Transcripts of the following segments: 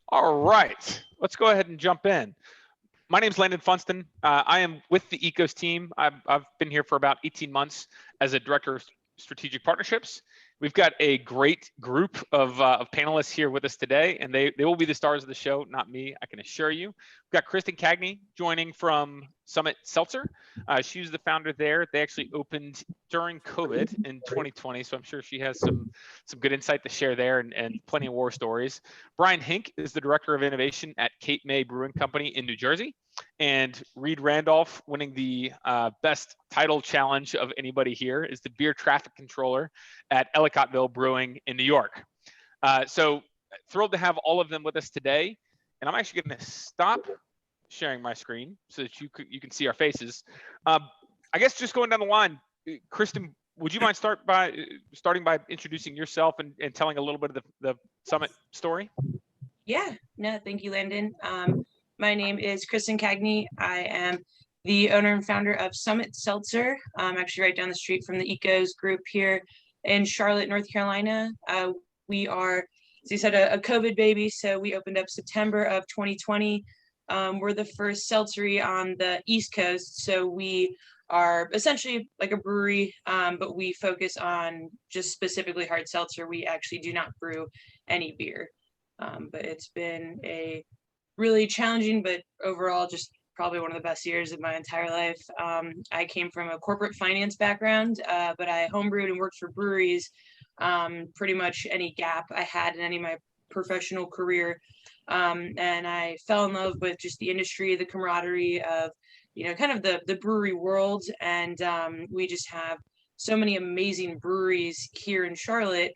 All right, let's go ahead and jump in. My name's Landon Funsten. I am with the Ekos team. I've been here for about 18 months as a director of strategic partnerships. We've got a great group of panelists here with us today, and they will be the stars of the show, not me, I can assure you. We've got Kristen Cagney joining from Summit Seltzer. She was the founder there. They actually opened during COVID in 2020, so I'm sure she has some good insight to share there and plenty of war stories. Brian Hink is the director of innovation at Cape May Brewing Company in New Jersey. And Reed Randolph, winning the best title challenge of anybody here, is the beer traffic controller at Ellicottville Brewing in New York. So thrilled to have all of them with us today. And I'm actually going to stop sharing my screen so that you can see our faces. I guess just going down the line, Kristen, would you mind starting by introducing yourself and telling a little bit of the Summit story? Yeah, no, thank you, Landon. My name is Kristen Cagney. I am the owner and founder of Summit Seltzer. I'm actually right down the street from the Ekos group here in Charlotte, North Carolina. We are, as you said, a COVID baby, so we opened up September of 2020. We're the first seltzery on the East Coast, so we are essentially like a brewery, but we focus on just specifically hard seltzer. We actually do not brew any beer, but it's been a really challenging, but overall just probably one of the best years of my entire life. I came from a corporate finance background, but I homebrewed and worked for breweries pretty much any gap I had in any of my professional career. And I fell in love with just the industry, the camaraderie of, kind of the brewery world. And we just have so many amazing breweries here in Charlotte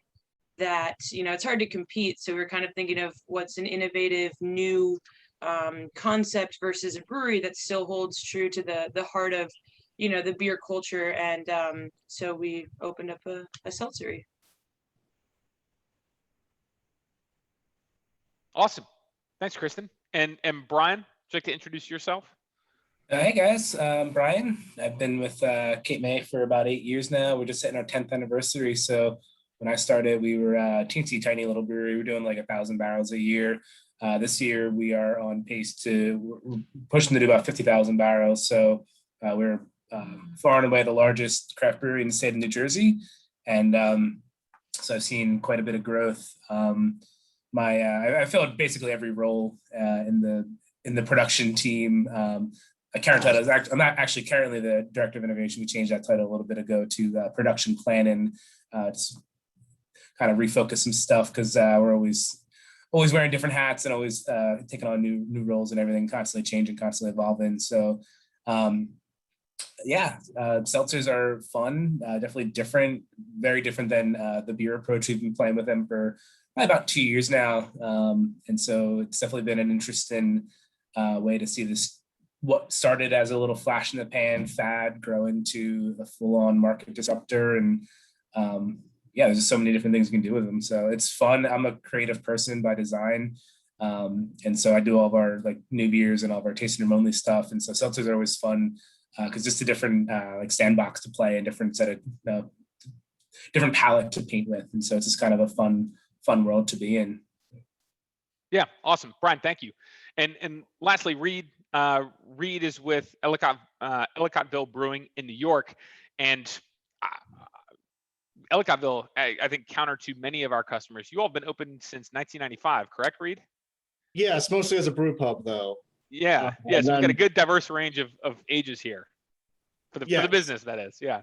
that, it's hard to compete. So we're kind of thinking of what's an innovative new concept versus a brewery that still holds true to the heart of, the beer culture. And so we opened up a seltzery. Awesome. Thanks, Kristen. And Brian, would you like to introduce yourself? Hey guys, I'm Brian. I've been with Cape May for about 8 years now. We're just hitting our 10th anniversary. So when I started, we were a teensy tiny little brewery. We're doing like 1,000 barrels a year. This year we are on pace we're pushing to do about 50,000 barrels. So we're far and away the largest craft brewery in the state of New Jersey. And so I've seen quite a bit of growth. I filled basically every role in the production team. My current title is I'm not actually currently the director of innovation. We changed that title a little bit ago to production planning, just kind of refocus some stuff because we're always wearing different hats and always taking on new roles and everything, constantly changing, constantly evolving. So seltzers are fun, definitely different, very different than the beer approach. We've been playing with them for probably about 2 years now. And so it's definitely been an interesting way to see this, what started as a little flash in the pan fad grow into a full-on market disruptor. And there's just so many different things you can do with them. So it's fun. I'm a creative person by design. And so I do all of our like new beers and all of our tasting room only stuff. And so seltzers are always fun because just a different like sandbox to play and different set of different palette to paint with. And so it's just kind of a fun world to be in. Yeah, awesome. Brian, thank you. And lastly, Reed is with Ellicottville Brewing in New York. And Ellicottville, I think, counter to many of our customers. You all have been open since 1995, correct, Reed? Yes, mostly as a brew pub, though. Yeah, so we've got a good diverse range of ages here for the business, that is. Yeah.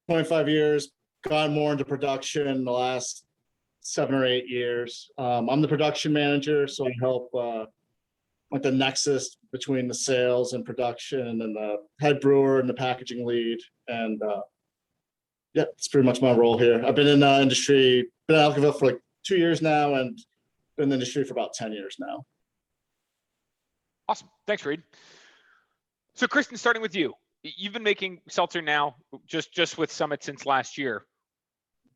25 years, gone more into production in the last 7 or 8 years. I'm the production manager, so I help like the nexus between the sales and production and the head brewer and the packaging lead. And it's pretty much my role here. I've been in the industry, been at Ellicottville for like 2 years now and been in the industry for about 10 years now. Awesome. Thanks, Reed. So Kristen, starting with you. You've been making seltzer now just with Summit since last year.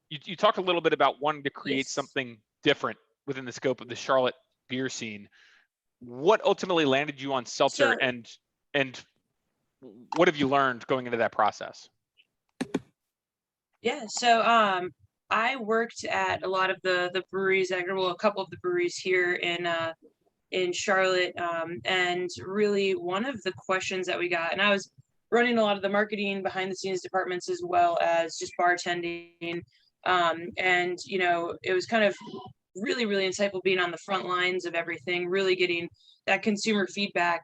You talked a little bit about wanting to create something different within the scope of the Charlotte beer scene. What ultimately landed you on seltzer, and what have you learned going into that process? Yeah, so I worked at a lot of the breweries, well, a couple of the breweries here in Charlotte. And really one of the questions that we got, and I was running a lot of the marketing behind the scenes departments as well as just bartending. And, you know, it was kind of really, really insightful being on the front lines of everything, really getting that consumer feedback,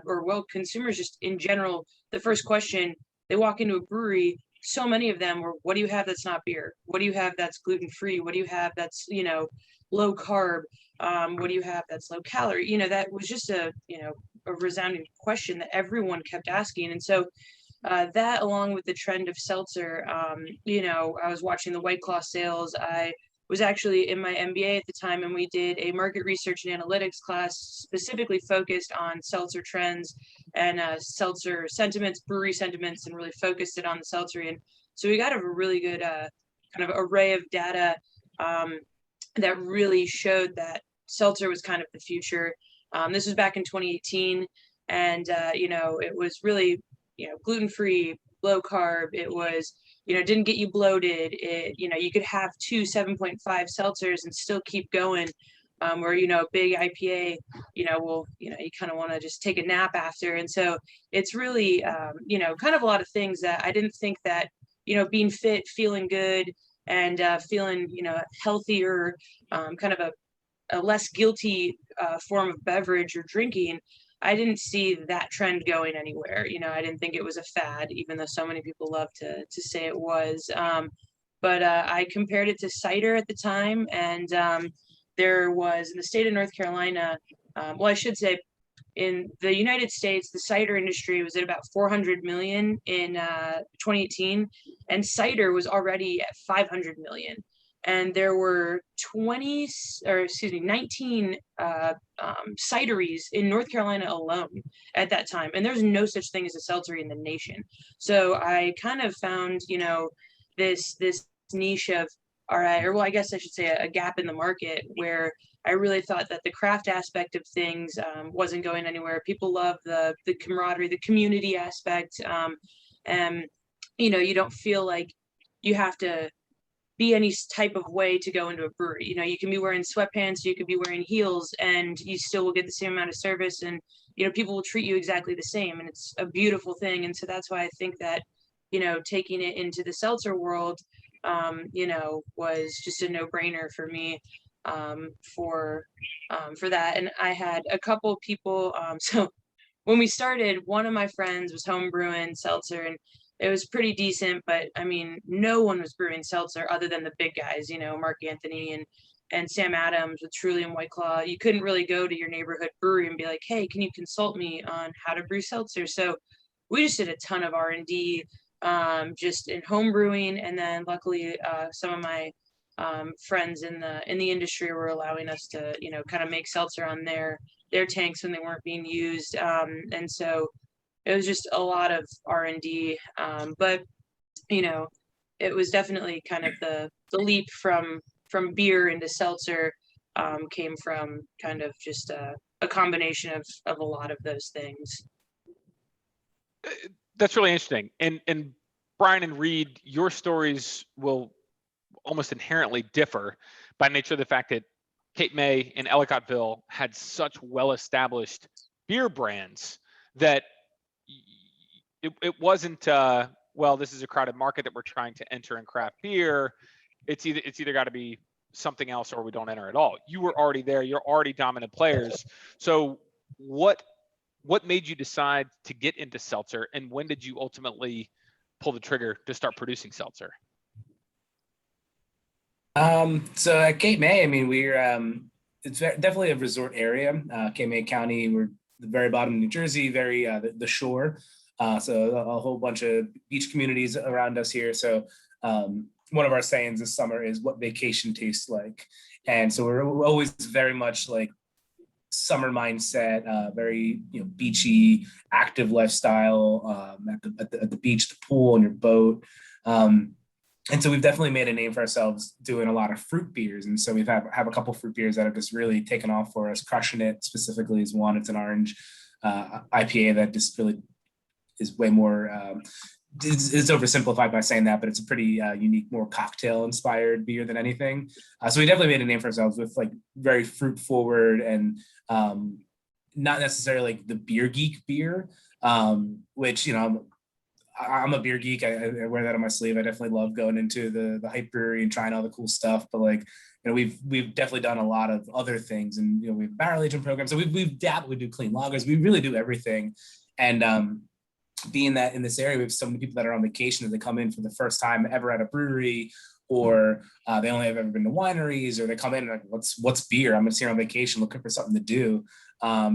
or well, consumers just in general, the first question, they walk into a brewery, so many of them were, what do you have that's not beer? What do you have that's gluten-free? What do you have that's, you know, low carb? What do you have that's low calorie? You know, that was just a, you know, a resounding question that everyone kept asking. And so that along with the trend of seltzer, you know, I was watching the White Claw sales. I was actually in my MBA at the time, and we did a market research and analytics class specifically focused on seltzer trends and seltzer sentiments, brewery sentiments, and really focused it on the seltzer. And so we got a really good kind of array of data that really showed that seltzer was kind of the future. This was back in 2018, and you know, it was really, you know, gluten-free, low carb. It was, you know, didn't get you bloated. It, you know, you could have 2 7.5 seltzers and still keep going. Where, you know, big IPA, you know, will, you know, you kind of want to just take a nap after. And so it's really, you know, kind of a lot of things that I didn't think that, you know, being fit, feeling good, and feeling, you know, healthier, kind of a less guilty form of beverage or drinking. I didn't see that trend going anywhere. You know, I didn't think it was a fad, even though so many people love to say it was. But I compared it to cider at the time, and there was in the state of North Carolina, well, I should say, in the United States, the cider industry was at about 400 million in 2018, and cider was already at 500 million. And there were 19 cideries in North Carolina alone at that time. And there's no such thing as a seltzer in the nation. So I kind of found, you know, this niche of, all right, or well, I guess I should say a gap in the market where I really thought that the craft aspect of things wasn't going anywhere. People love the camaraderie, the community aspect. And, you know, you don't feel like you have to be any type of way to go into a brewery. You know, you can be wearing sweatpants, you could be wearing heels, and you still will get the same amount of service, and, you know, people will treat you exactly the same, and it's a beautiful thing. And so that's why I think that, you know, taking it into the seltzer world, you know, was just a no-brainer for me, for that. And I had a couple people, so when we started, one of my friends was home brewing seltzer, and it was pretty decent, but I mean, no one was brewing seltzer other than the big guys, you know, Mark Anthony and Sam Adams with Truly and White Claw. You couldn't really go to your neighborhood brewery and be like, hey, can you consult me on how to brew seltzer? So we just did a ton of R&D, just in home brewing. And then luckily, some of my friends in the industry were allowing us to, you know, kind of make seltzer on their tanks when they weren't being used. And so it was just a lot of R&D, but, you know, it was definitely kind of the leap from beer into seltzer, came from kind of just a combination of a lot of those things. That's really interesting. And Brian and Reed, your stories will almost inherently differ by nature of the fact that Cape May and Ellicottville had such well-established beer brands that it wasn't well, this is a crowded market that we're trying to enter in craft beer. It's either got to be something else or we don't enter at all. You were already there. You're already dominant players. So what made you decide to get into seltzer, and when did you ultimately pull the trigger to start producing seltzer? So at Cape May, I mean, we're it's definitely a resort area. Cape May County, we're the very bottom of New Jersey, very the shore. So a whole bunch of beach communities around us here. So one of our sayings this summer is what vacation tastes like. And so we're always very much like summer mindset, very, you know, beachy, active lifestyle, at the beach, the pool, and your boat. And so we've definitely made a name for ourselves doing a lot of fruit beers. And so we've have a couple fruit beers that have just really taken off for us. Crushing It specifically is one. It's an orange IPA that just really is way more it's oversimplified by saying that, but it's a pretty unique, more cocktail inspired beer than anything. So we definitely made a name for ourselves with like very fruit forward and not necessarily like the beer geek beer, which, you know, I'm a beer geek. I wear that on my sleeve. I definitely love going into the hype brewery and trying all the cool stuff. But like, you know, we've definitely done a lot of other things, and you know, we have barrel aging programs. So we've dabbled. We do clean lagers. We really do everything. And being that in this area, we have so many people that are on vacation that they come in for the first time ever at a brewery, or they only have ever been to wineries, or they come in and like, what's beer? I'm just here on vacation looking for something to do.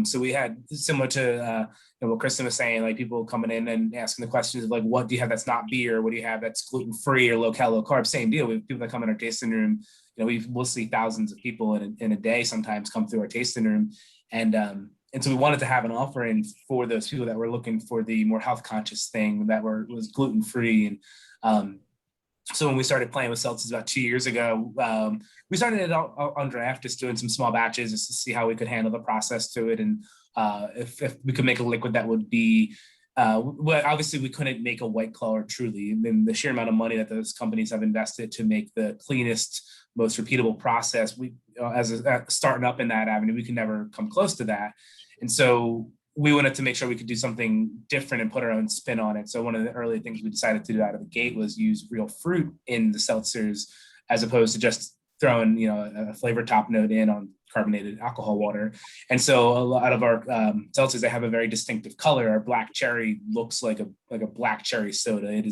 So we had similar to you know, what Kristen was saying, like people coming in and asking the questions of like, what do you have that's not beer? What do you have that's gluten free or low cal, low carb? Same deal. We have people that come in our tasting room. You know, we'll see thousands of people in a day sometimes come through our tasting room, and so we wanted to have an offering for those people that were looking for the more health conscious thing that was gluten free. And so when we started playing with seltzers about 2 years ago, we started it on draft, just doing some small batches just to see how we could handle the process to it. And if we could make a liquid that would be, well, obviously we couldn't make a White Claw or Truly. And then the sheer amount of money that those companies have invested to make the cleanest, most repeatable process, we, as starting up in that avenue, we can never come close to that. And so we wanted to make sure we could do something different and put our own spin on it. So one of the early things we decided to do out of the gate was use real fruit in the seltzers, as opposed to just throwing, you know, a flavor top note in on carbonated alcohol water. And so a lot of our seltzers, they have a very distinctive color. Our black cherry looks like a black cherry soda. It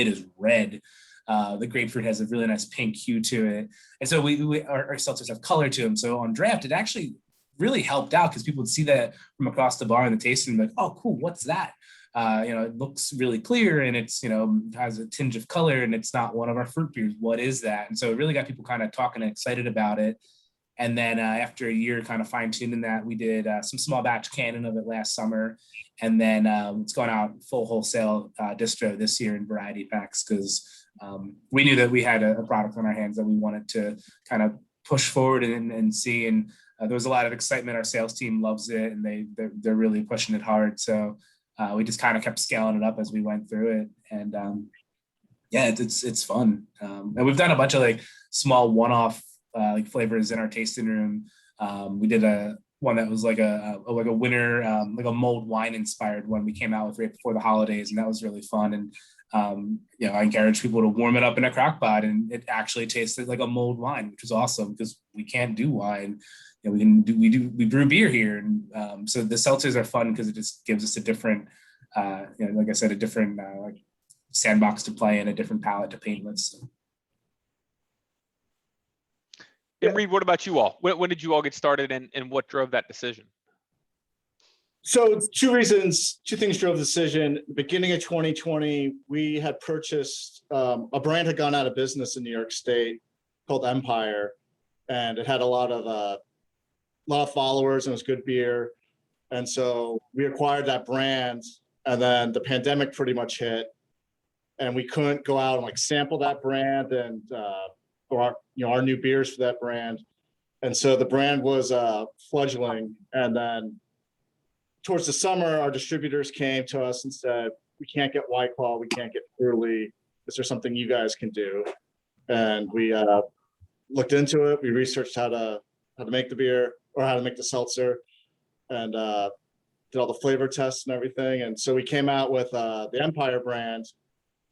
is red. The grapefruit has a really nice pink hue to it. And so our seltzers have color to them. So on draft, it actually really helped out because people would see that from across the bar in the tasting room, like, oh, cool, what's that? You know, it looks really clear and it's, you know, has a tinge of color and it's not one of our fruit beers. What is that? And so it really got people kind of talking and excited about it. And then after a year kind of fine tuning that, we did some small batch canning of it last summer. And then it's going out full wholesale distro this year in variety packs because we knew that we had a product on our hands that we wanted to kind of push forward and see. And there was a lot of excitement. Our sales team loves it and they're really pushing it hard. So we just kind of kept scaling it up as we went through it. And yeah, it's fun. And we've done a bunch of like small one-off like flavors in our tasting room. We did one that was like a winter, like a mulled wine inspired one we came out with right before the holidays. And that was really fun. And you know, I encourage people to warm it up in a crock pot and it actually tasted like a mulled wine, which was awesome because we can't do wine. You know, we brew beer here. And so the seltzers are fun because it just gives us a different, you know, like I said, a different like sandbox to play in, a different palette to paint with. So. And Reed, what about you all? When did you all get started and what drove that decision? So two things drove the decision. Beginning of 2020, we had purchased, a brand had gone out of business in New York State called Empire. And it had a lot of followers and it was good beer. And so we acquired that brand and then the pandemic pretty much hit and we couldn't go out and like sample that brand and, or our new beers for that brand. And so the brand was fledgling. And then towards the summer, our distributors came to us and said, we can't get White Claw, we can't get Truly. Is there something you guys can do? And we looked into it. We researched how to make the beer or how to make the seltzer and did all the flavor tests and everything. And so we came out with the Empire brand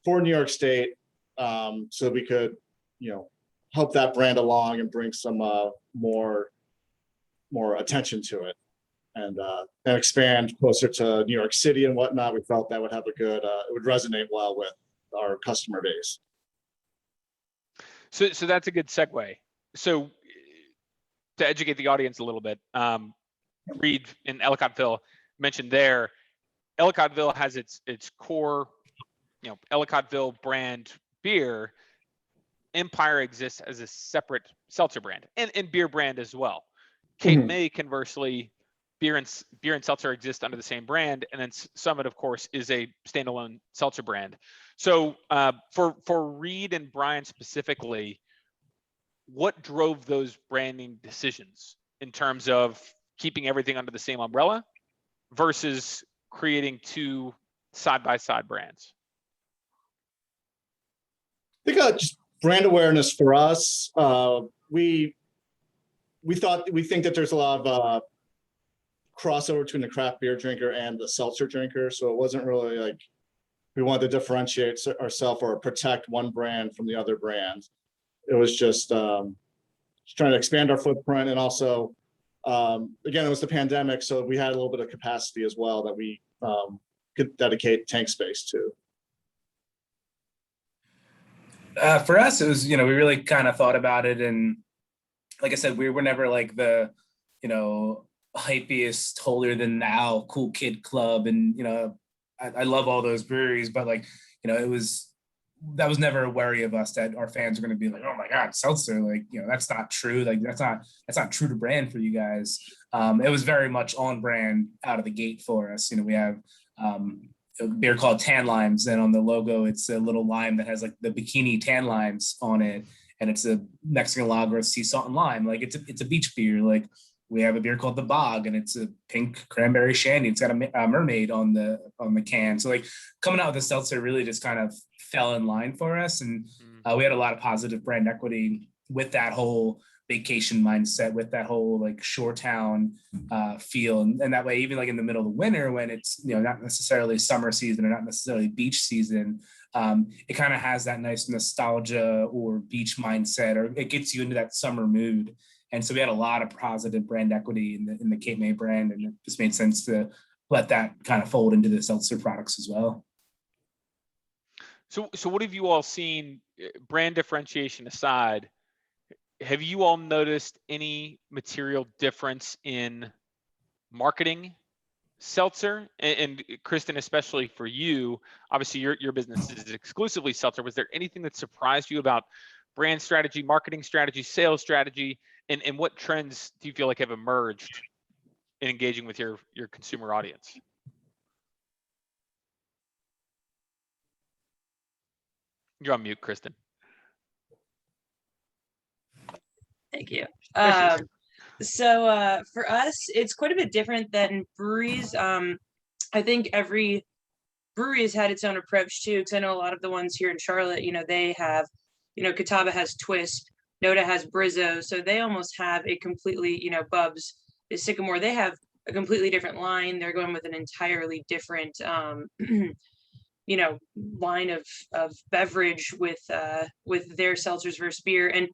for New York State so we could, you know, help that brand along and bring some more attention to it and expand closer to New York City and whatnot. We felt that would have a good, it would resonate well with our customer base. So that's a good segue. So to educate the audience a little bit, Reed in Ellicottville mentioned there, Ellicottville has its core, you know, Ellicottville brand beer. Empire exists as a separate seltzer brand and beer brand as well. Cape May, conversely, beer and seltzer exist under the same brand, and then Summit, of course, is a standalone seltzer brand. So for Reed and Brian specifically, what drove those branding decisions in terms of keeping everything under the same umbrella versus creating two side-by-side brands? think just brand awareness for us. We think that there's a lot of crossover between the craft beer drinker and the seltzer drinker. So it wasn't really like we wanted to differentiate ourselves or protect one brand from the other brand. It was just trying to expand our footprint, and also, again, it was the pandemic, so we had a little bit of capacity as well that we could dedicate tank space to. For us, it was, we really kind of thought about it. And like I said, we were never like the, hypiest, holier than thou, cool kid club. And, I love all those breweries, but like, that was never a worry of us that our fans are going to be like, oh my God, seltzer, like, that's not true. Like, that's not true to brand for you guys. It was very much on brand out of the gate for us. We have a beer called Tan Limes, and on the logo, it's a little lime that has like the bikini tan limes on it. And it's a Mexican lager with sea salt and lime. Like it's a beach beer. Like we have a beer called The Bog, and it's a pink cranberry shandy. It's got a mermaid on the can. So like coming out with a seltzer really just kind of fell in line for us. And we had a lot of positive brand equity with that whole vacation mindset, with that whole like shore town feel. And that way, even like in the middle of the winter when it's, not necessarily summer season or not necessarily beach season, it kind of has that nice nostalgia or beach mindset, or it gets you into that summer mood. And so we had a lot of positive brand equity in the Cape May brand, and it just made sense to let that kind of fold into the seltzer products as well. So what have you all seen, brand differentiation aside, have you all noticed any material difference in marketing seltzer? And Kristen, especially for you, obviously your business is exclusively seltzer. Was there anything that surprised you about brand strategy, marketing strategy, sales strategy, and what trends do you feel like have emerged in engaging with your consumer audience? You're on mute, Kristen. Thank you. So for us, it's quite a bit different than breweries. I think every brewery has had its own approach too, because I know a lot of the ones here in Charlotte, they have, Catawba has Twist, Noda has Brizzo, so they almost have a completely, Bubs is Sycamore, they have a completely different line. They're going with an entirely different, line of beverage with their seltzers versus beer. And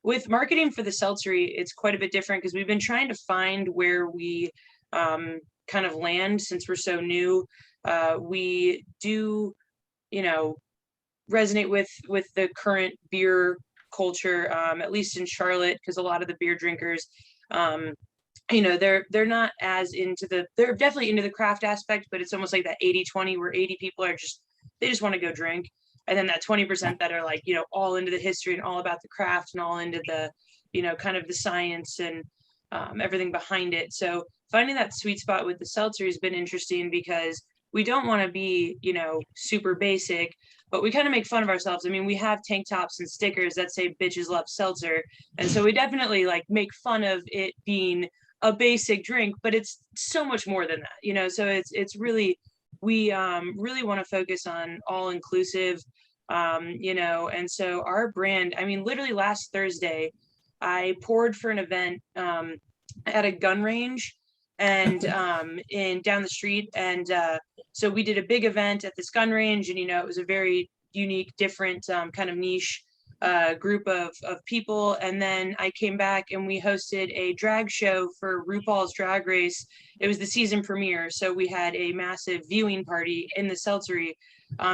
with marketing for the seltzery, it's quite a bit different because we've been trying to find where we kind of land since we're so new. We do, resonate with the current beer culture, at least in Charlotte, because a lot of the beer drinkers, they're not as they're definitely into the craft aspect, but it's almost like that 80-20 where 80 people they just want to go drink. And then that 20% that are like, all into the history and all about the craft and all into the, kind of the science and everything behind it. So finding that sweet spot with the seltzer has been interesting because we don't want to be, super basic, but we kind of make fun of ourselves. I mean, we have tank tops and stickers that say bitches love seltzer. And so we definitely like make fun of it being a basic drink, but it's so much more than that, so it's really, we really want to focus on all inclusive, and so our brand, I mean, literally last Thursday, I poured for an event at a gun range and in down the street. And so we did a big event at this gun range, and, it was a very unique, different kind of niche group of people. And then I came back and we hosted a drag show for RuPaul's Drag Race. It was the season premiere. So we had a massive viewing party in the seltzery.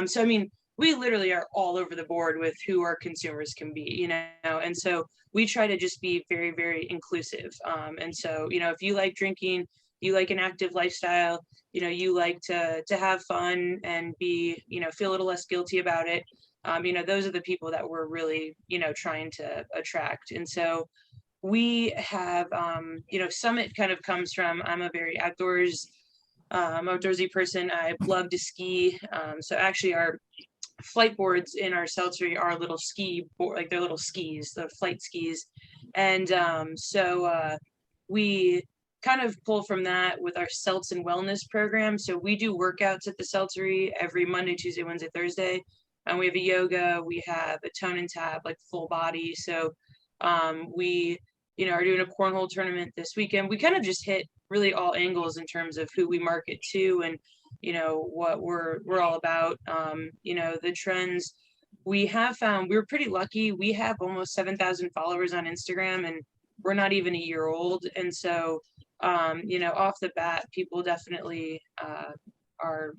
So, I mean, we literally are all over the board with who our consumers can be, and so we try to just be very, very inclusive. And so, if you like drinking, you like an active lifestyle, you like to have fun and be, feel a little less guilty about it. Those are the people that we're really, trying to attract. And so we have, Summit kind of comes from, I'm a very outdoorsy person. I love to ski. So actually our flight boards in our seltzery are little ski board, like they're little skis, the flight skis. And so we kind of pull from that with our Seltz and Wellness program. So we do workouts at the seltzery every Monday, Tuesday, Wednesday, Thursday. And we have a yoga, we have a tone and tap, like full body. So we, are doing a cornhole tournament this weekend. We kind of just hit really all angles in terms of who we market to and, what we're all about. The trends we have found, we were pretty lucky. We have almost 7,000 followers on Instagram, and we're not even a year old. And so, off the bat, people definitely are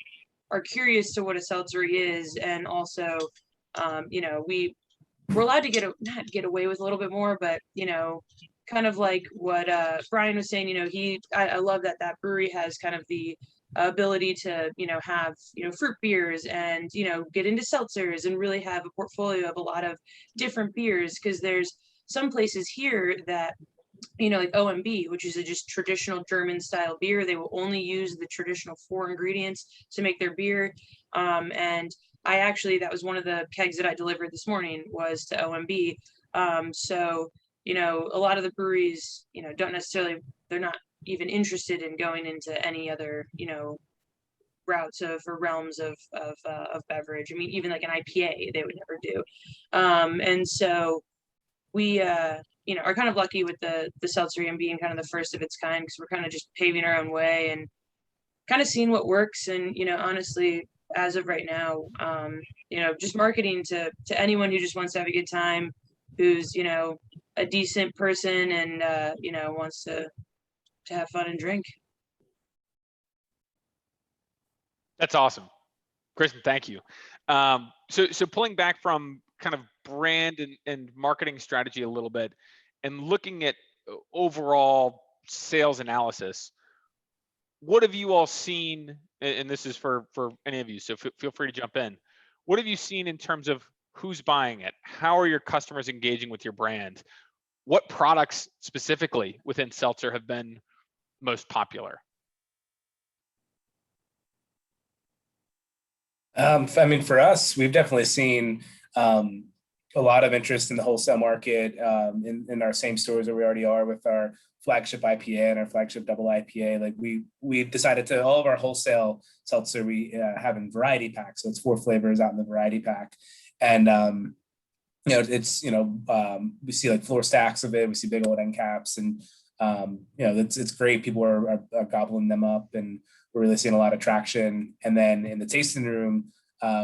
curious to what a seltzer is. And also, we're allowed to not get away with a little bit more, but, kind of like what Brian was saying, I love that brewery has kind of the ability to, have, fruit beers and, get into seltzers and really have a portfolio of a lot of different beers, because there's some places here that, like OMB, which is a just traditional German style beer. They will only use the traditional 4 ingredients to make their beer. And that was one of the kegs that I delivered this morning was to OMB. So, a lot of the breweries, don't necessarily, they're not even interested in going into any other, routes or realms of beverage. I mean, even like an IPA, they would never do. And so we, are kind of lucky with the seltzer and being kind of the first of its kind, because we're kind of just paving our own way and kind of seeing what works. And, honestly, as of right now, just marketing to anyone who just wants to have a good time, who's, a decent person and, wants to have fun and drink. That's awesome. Kristen, thank you. So pulling back from kind of brand and marketing strategy a little bit and looking at overall sales analysis, what have you all seen, and this is for any of you, so feel free to jump in. What have you seen in terms of who's buying it? How are your customers engaging with your brand? What products specifically within seltzer have been most popular? For us, we've definitely seen a lot of interest in the wholesale market in our same stores that we already are with our flagship IPA and our flagship double IPA. Like we decided to, all of our wholesale seltzer we have in variety packs. So it's 4 flavors out in the variety pack. And we see like floor stacks of it. We see big old end caps, and it's great. People are gobbling them up, and we're really seeing a lot of traction. And then in the tasting room,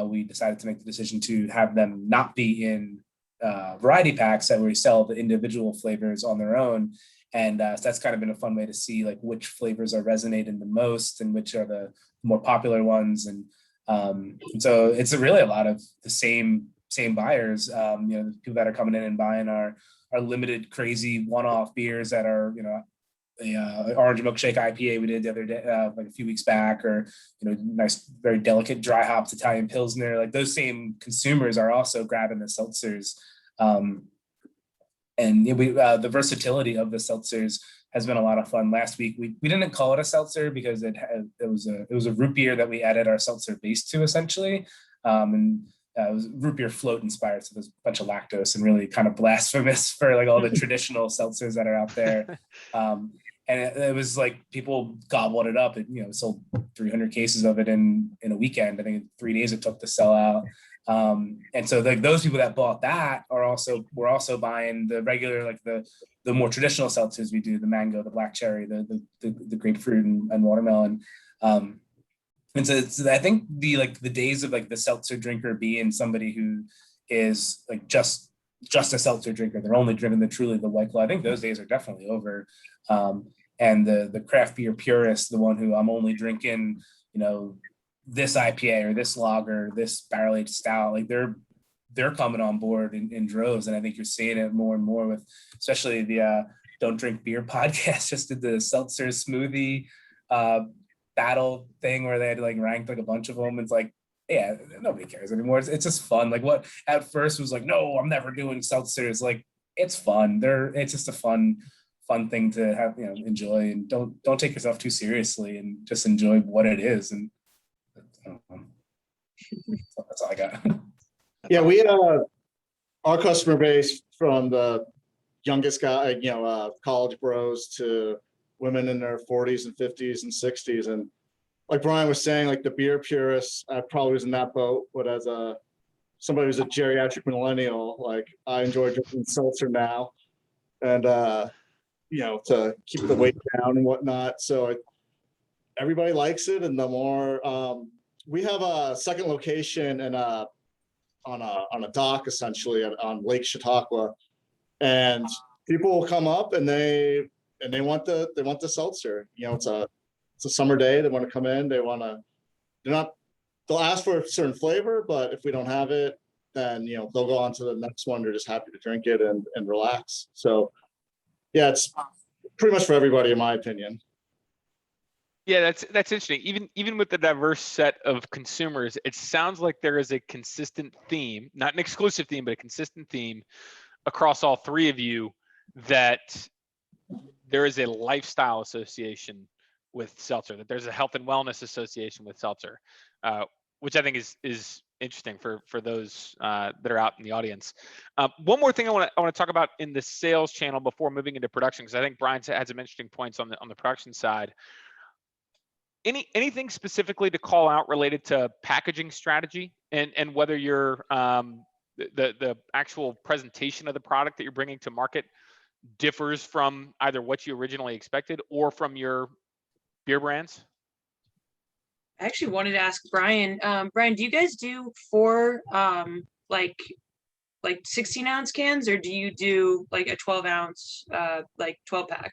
we decided to make the decision to have them not be in variety packs, that we sell the individual flavors on their own. And so that's kind of been a fun way to see like which flavors are resonating the most and which are the more popular ones. And so it's really a lot of the same buyers, people that are coming in and buying our limited crazy one-off beers that are, the orange milkshake IPA we did the other day, like a few weeks back, or nice, very delicate dry hopped Italian Pilsner. Like those same consumers are also grabbing the seltzers, and the versatility of the seltzers has been a lot of fun. Last week we didn't call it a seltzer because it was a root beer that we added our seltzer base to, essentially, and it was root beer float inspired, so there's a bunch of lactose and really kind of blasphemous for like all the traditional seltzers that are out there. And it was like people gobbled it up. It sold 300 cases of it in a weekend. I think 3 days it took to sell out. And so like those people that bought that were also buying the regular, like the more traditional seltzers we do, the mango, the black cherry, the grapefruit and watermelon. And so I think the days of like the seltzer drinker being somebody who is like just a seltzer drinker, they're only drinking the White Claw, I think those days are definitely over. And the craft beer purist, the one who I'm only drinking, this IPA or this lager, this barrel aged stout, like they're coming on board in droves. And I think you're seeing it more and more with, especially the Don't Drink Beer podcast just did the seltzer smoothie battle thing where they had like ranked like a bunch of them. It's like, yeah, nobody cares anymore. It's just fun. Like what at first was like, no, I'm never doing seltzers. Like it's fun. It's just a fun thing to have, enjoy, and don't take yourself too seriously and just enjoy what it is. And that's all I got. Yeah, we our customer base from the youngest guy, college bros to women in their 40s and 50s and 60s. And like Brian was saying, like the beer purists, I probably was in that boat, but as a somebody who's a geriatric millennial, like I enjoy drinking seltzer now, and to keep the weight down and whatnot. So everybody likes it, and the more we have a second location and on a dock essentially on Lake Chautauqua, and people will come up and they want the seltzer. It's a summer day. They want to come in. They'll ask for a certain flavor, but if we don't have it, then they'll go on to the next one. They're just happy to drink it and relax. So yeah, it's pretty much for everybody in my opinion. Yeah, that's interesting. Even with the diverse set of consumers, it sounds like there is a consistent theme, not an exclusive theme, but a consistent theme across all three of you, that there is a lifestyle association with seltzer, that there's a health and wellness association with seltzer, which I think is interesting for those that are out in the audience. One more thing I want to talk about in the sales channel before moving into production, because I think Brian had some interesting points on the production side. Anything specifically to call out related to packaging strategy and whether you're the actual presentation of the product that you're bringing to market differs from either what you originally expected or from your beer brands? I actually wanted to ask Brian. Brian, do you guys do 4 like 16-ounce cans, or do you do like a 12-ounce 12-pack?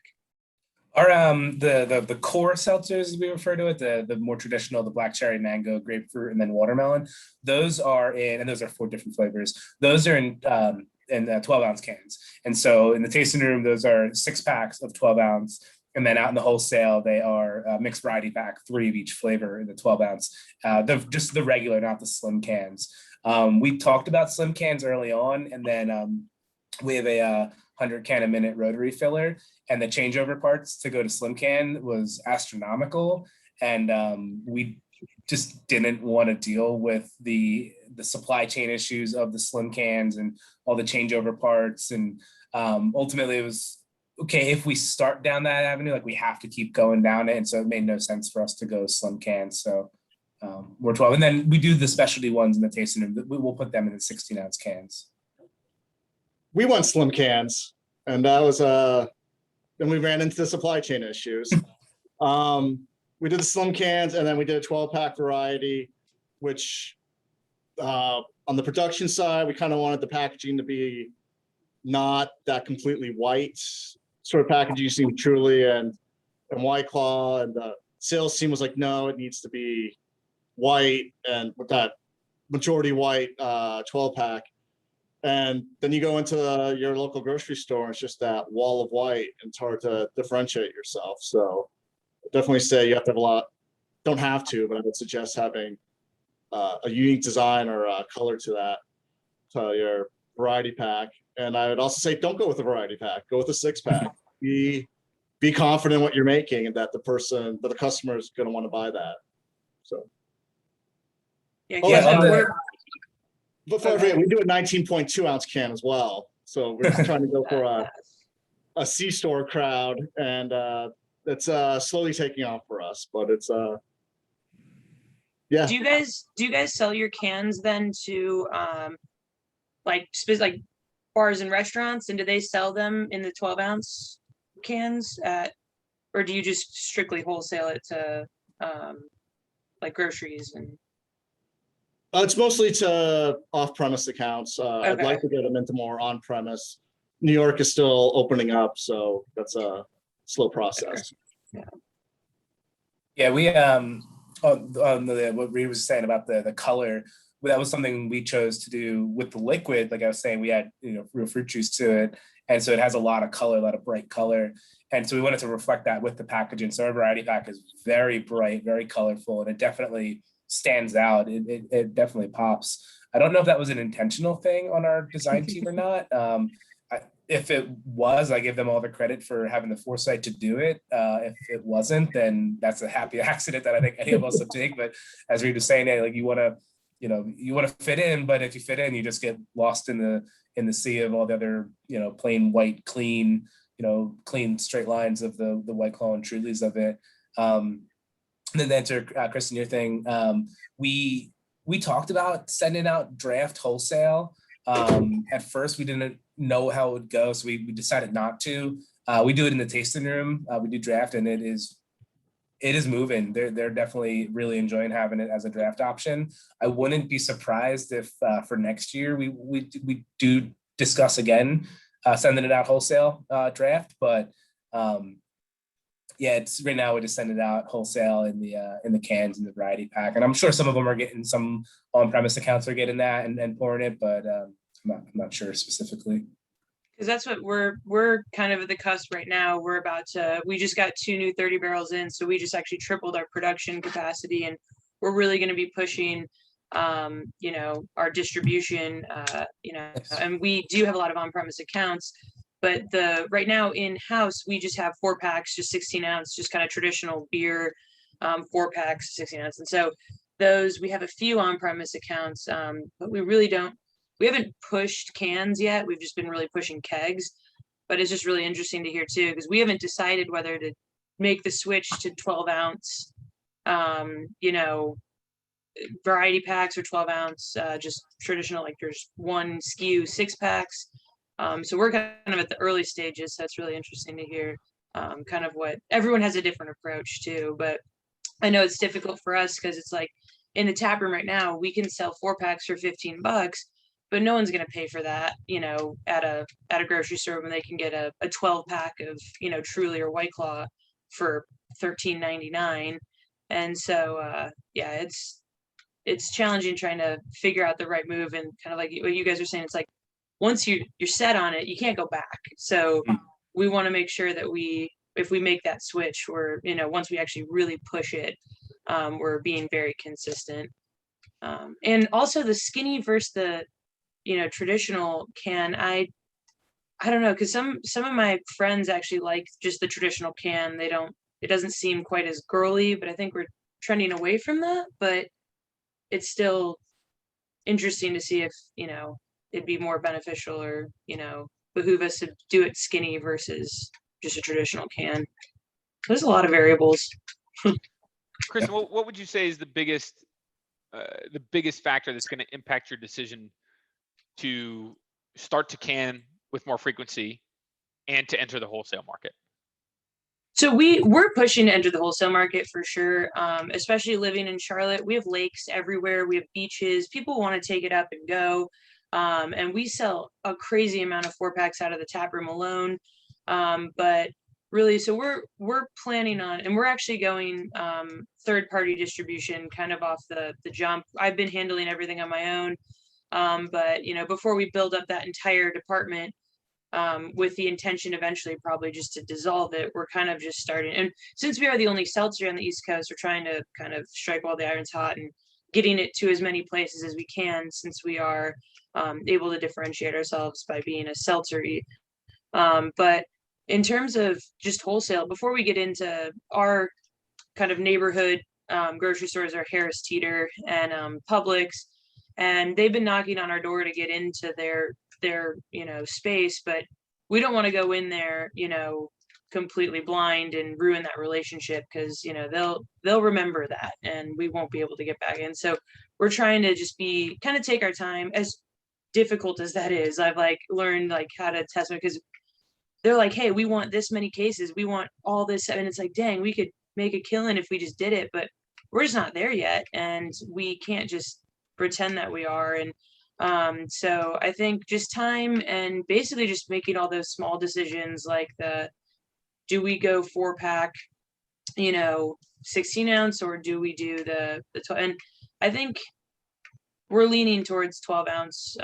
Our the core seltzers, as we refer to it, the more traditional, the black cherry, mango, grapefruit, and then watermelon. Those are 4 different flavors. Those are in 12-ounce cans. And so in the tasting room, those are 6 packs of 12-ounce. And then out in the wholesale, they are mixed variety pack, 3 of each flavor in the 12-ounce. Just the regular, not the slim cans. We talked about slim cans early on, and then we have a 100 can a minute rotary filler, and the changeover parts to go to slim can was astronomical. And we just didn't want to deal with the supply chain issues of the slim cans and all the changeover parts. And ultimately it was, okay, if we start down that avenue, like we have to keep going down it. And so it made no sense for us to go slim cans. So we're 12. And then we do the specialty ones in the tasting room. We will put them in the 16-ounce cans. We went slim cans, and that was then we ran into the supply chain issues. We did the slim cans, and then we did a 12-pack variety, which on the production side, we kind of wanted the packaging to be not that completely white sort of packaging you see with Truly and White Claw, and the sales team was like, no, it needs to be white, and with that majority white 12-pack. And then you go into your local grocery store, and it's just that wall of white, and it's hard to differentiate yourself. So definitely say you have to have don't have to, but I would suggest having a unique design or a color to that, to your variety pack. And I would also say, don't go with a variety pack, go with a 6-pack. Be confident in what you're making, and that the customer is going to want to buy that. So. Before we do a 19.2 ounce can as well. So we're just trying to go for a C-store crowd, and it's slowly taking off for us, but it's yeah. Do you guys sell your cans then to like bars and restaurants, and do they sell them in the 12-ounce cans or do you just strictly wholesale it to like groceries? And It's mostly to off-premise accounts. Okay. I'd like to get them into more on-premise. New York is still opening up, so that's a slow process. Yeah, we what Reed was saying about the color, that was something we chose to do with the liquid. Like I was saying, we had real fruit juice to it, and so it has a lot of color, a lot of bright color, and so we wanted to reflect that with the packaging. So our variety pack is very bright, very colorful, and it definitely stands out. It definitely pops. I don't know if that was an intentional thing on our design team or not. If it was, I give them all the credit for having the foresight to do it. If it wasn't, then that's a happy accident that I think any of us would take. But as Reed was saying, like you want to fit in, but if you fit in, you just get lost in the sea of all the other plain white, clean straight lines of the White Claw and Trulies of it. And then to answer Kristen, your thing, we we talked about sending out draft wholesale. At first, we didn't know how it would go, so we decided not to. We do it in the tasting room. We do draft, and it is moving. They're definitely really enjoying having it as a draft option. I wouldn't be surprised if for next year we do discuss again sending it out wholesale draft, but yeah, it's right now we just send it out wholesale in the cans in the variety pack, and I'm sure some of them are getting, some on-premise accounts are getting that and pouring it, but I'm not sure specifically. Because that's what we're kind of at the cusp right now. We just got 2 new 30 barrels in, so we just actually tripled our production capacity, and we're really going to be pushing our distribution, and we do have a lot of on-premise accounts, but right now in-house we just have 4 packs, just 16 ounce, just kind of traditional beer, 4 packs, 16 ounce. And so those, we have a few on-premise accounts, but we haven't pushed cans yet. We've just been really pushing kegs, but it's just really interesting to hear too, because we haven't decided whether to make the switch to 12 ounce, variety packs or 12 ounce, just traditional, like there's 1 SKU 6 packs. So we're kind of at the early stages. So it's really interesting to hear kind of what everyone has a different approach too. But I know it's difficult for us because it's like in the tap room right now, we can sell 4 packs for $15, but no one's going to pay for that, at a grocery store when they can get a 12 pack of, Truly or White Claw for $13.99. And so, yeah, it's challenging trying to figure out the right move, and kind of like what you guys are saying, it's like once you're set on it, you can't go back. So we want to make sure that if we make that switch, we're, once we actually really push it, we're being very consistent. And also the skinny versus the, traditional can, I don't know, because some of my friends actually like just the traditional can. It doesn't seem quite as girly, but I think we're trending away from that. But it's still interesting to see if, it'd be more beneficial or, behoove us to do it skinny versus just a traditional can. There's a lot of variables. Chris, what would you say is the biggest factor that's going to impact your decision to start to can with more frequency and to enter the wholesale market? So we're pushing to enter the wholesale market for sure, especially living in Charlotte. We have lakes everywhere. We have beaches. People want to take it up and go. And we sell a crazy amount of 4 packs out of the tap room alone. But really, so we're planning on, and we're actually going third-party distribution kind of off the jump. I've been handling everything on my own. But, before we build up that entire department, with the intention eventually probably just to dissolve it, we're kind of just starting. And since we are the only seltzer on the East Coast, we're trying to kind of strike while the iron's hot and getting it to as many places as we can, since we are able to differentiate ourselves by being a seltzer-y. But in terms of just wholesale, before we get into our kind of neighborhood grocery stores, are Harris Teeter and Publix, and they've been knocking on our door to get into their space, but we don't want to go in there completely blind and ruin that relationship, because they'll remember that and we won't be able to get back in. So we're trying to just kind of take our time, as difficult as that is. I've learned how to test it, because they're like, hey, we want this many cases, we want all this, and it's like, dang, we could make a killing if we just did it, but we're just not there yet, and we can't just pretend that we are. And so I think just time, and basically just making all those small decisions, like do we go 4 pack, 16 ounce, or do we do the 12? And I think we're leaning towards 12 ounce,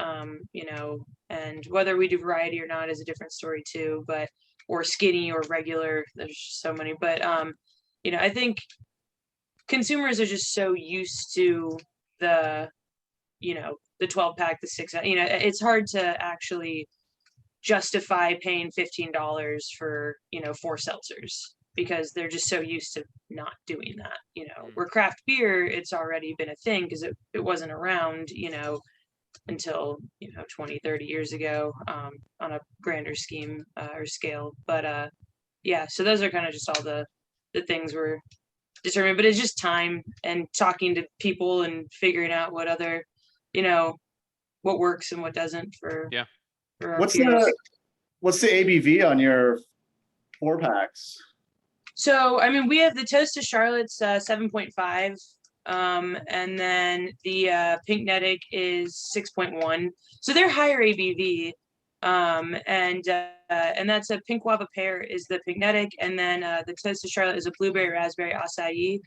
and whether we do variety or not is a different story too, or skinny or regular, there's just so many. But I think consumers are just so used to the 12 pack, the 6, it's hard to actually justify paying $15 for, 4 seltzers, because they're just so used to not doing that. Where craft beer, it's already been a thing, because it wasn't around, until, 20, 30 years ago, on a grander scheme or scale. But yeah, so those are kind of just all the things we're determine, but it's just time and talking to people and figuring out what other, what works and what doesn't for our What's peers. the ABV on your 4-packs? So, I mean, we have the Toast of Charlotte's 7.5, and then the Pink Netic is 6.1. So they're higher ABV, and that's a Pink Guava Pear is the Pink Netic, and then the Toast of Charlotte is a Blueberry Raspberry Acai.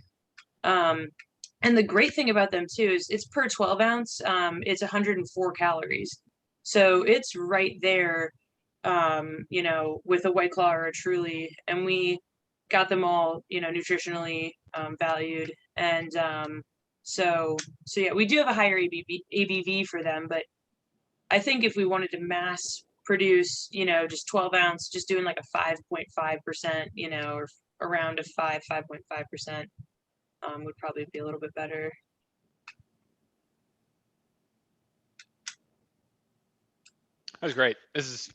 And the great thing about them too is it's per 12 ounce. It's 104 calories, so it's right there, with a White Claw or a Truly, and we got them all, nutritionally valued, and so yeah, we do have a higher ABV for them, but I think if we wanted to mass produce, just 12 ounce, just doing like a 5.5%, or around a 5.5%, would probably be a little bit better. That was great. This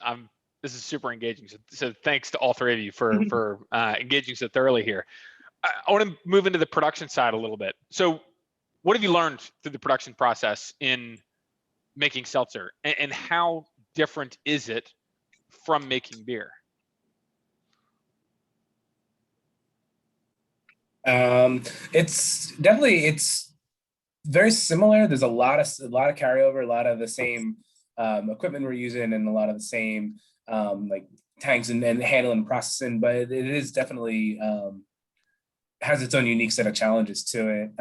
is super engaging. So thanks to all three of you for engaging so thoroughly here. I want to move into the production side a little bit. So what have you learned through the production process in making seltzer, and how different is it from making beer? It's very similar. There's a lot of carryover, a lot of the same equipment we're using, and a lot of the same like tanks and handling and processing, but it is definitely has its own unique set of challenges to it.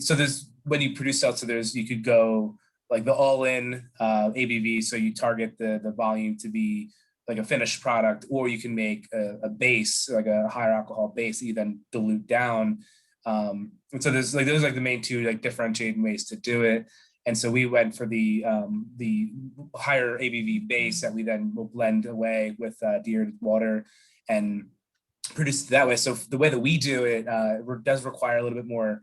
So there's, when you produce seltzer, you could go like the all-in ABV, so you target the volume to be like a finished product, or you can make a base, like a higher alcohol base that you then dilute down. And so those are like the main two like differentiating ways to do it. And so we went for the higher ABV base that we then will blend away with dehydrated water and produce it that way. So the way that we do it does require a little bit more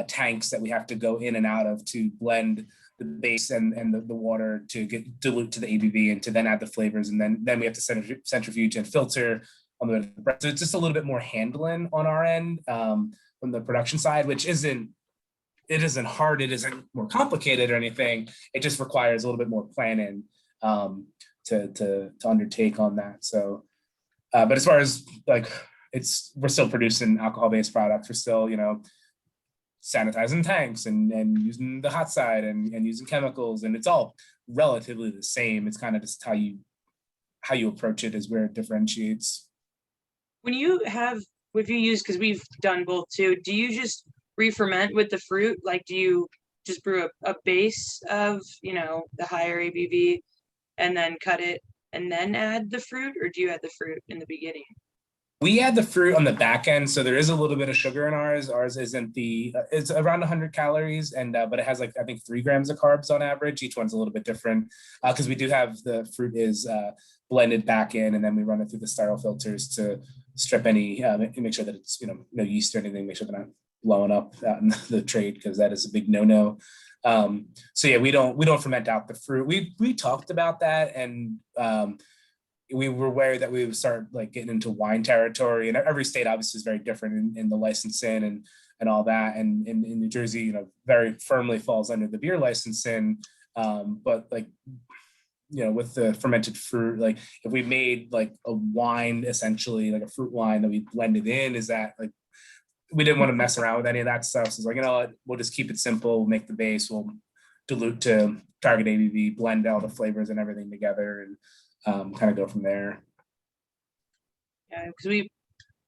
tanks that we have to go in and out of to blend the base and the water to get dilute to the ABV and to then add the flavors. And then we have to centrifuge and filter on the way. So it's just a little bit more handling on our end from the production side, which isn't hard. It isn't more complicated or anything. It just requires a little bit more planning to undertake on that. So, but as far as like, we're still producing alcohol-based products. We're still, sanitizing tanks and using the hot side and using chemicals, and it's all relatively the same. It's kind of just how you approach it is where it differentiates. When you use, because we've done both too, do you just re-ferment with the fruit? Like, do you just brew a base of, the higher ABV and then cut it and then add the fruit, or do you add the fruit in the beginning? We add the fruit on the back end, so there is a little bit of sugar in ours. Ours isn't it's around 100 calories, and but it has like I think 3 grams of carbs on average. Each one's a little bit different because we do have the fruit is blended back in, and then we run it through the sterile filters to strip any, make sure that it's no yeast or anything. Make sure they're not blowing up out in the trade, because that is a big no-no. So yeah, we don't ferment out the fruit. We talked about that, and we were worried that we would start like getting into wine territory, and every state obviously is very different in the licensing and all that. And in New Jersey, very firmly falls under the beer licensing. But like, with the fermented fruit, like if we made like a wine, essentially like a fruit wine that we blended in, is that like, we didn't want to mess around with any of that stuff. So it's like, we'll just keep it simple, we'll make the base, we'll dilute to target ABV, blend all the flavors and everything together, and kind of go from there. Yeah, because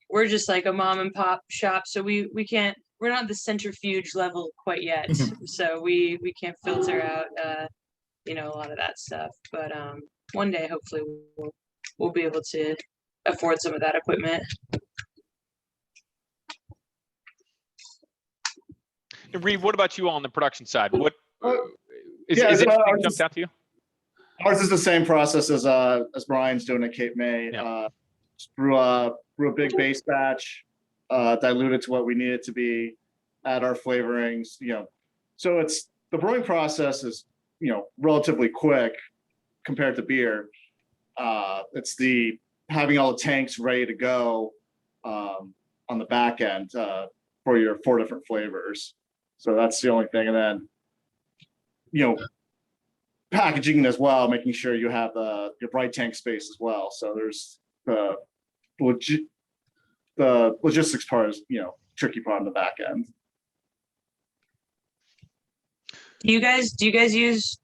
we're just like a mom and pop shop, so we're not the centrifuge level quite yet. So we can't filter out a lot of that stuff. But one day hopefully we'll be able to afford some of that equipment. And Reed, what about you on the production side? What is Yeah, it ours jumped out to you? Ours is the same process as Brian's doing at Cape May. Yeah. Just brew a big base batch, dilute it to what we need it to be, add our flavorings. So it's the brewing process is relatively quick compared to beer. It's the having all the tanks ready to go on on the back end for your 4 different flavors. So that's the only thing. And then, packaging as well, making sure you have your bright tank space as well. So there's the logistics part is, tricky part on the back end. Do you guys use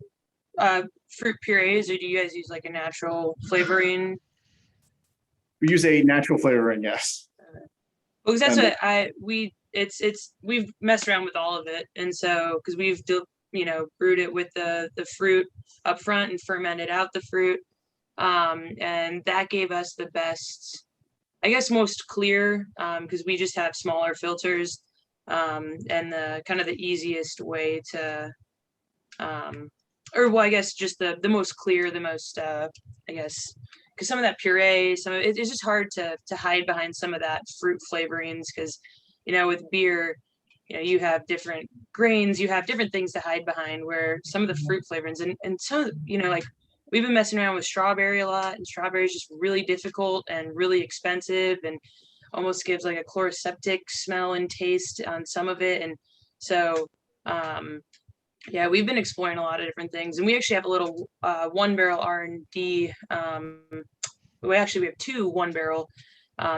fruit purees, or do you guys use like a natural flavoring? We use a natural flavoring, yes. Because that's we've messed around with all of it, and so because we've brewed it with the fruit up front and fermented out the fruit, and that gave us the best, I guess, most clear, because we just have smaller filters, and the kind of the easiest way to, I guess just the most clear, the most, I guess, because some of that puree, some of it's just hard to hide behind some of that fruit flavorings, because, with beer, you have different grains, you have different things to hide behind, where some of the fruit flavorings and some, like we've been messing around with strawberry a lot, and strawberry is just really difficult and really expensive and almost gives like a chloroseptic smell and taste on some of it. And so, we've been exploring a lot of different things, and we actually have a little 1-barrel R&D. We have 2 1-barrel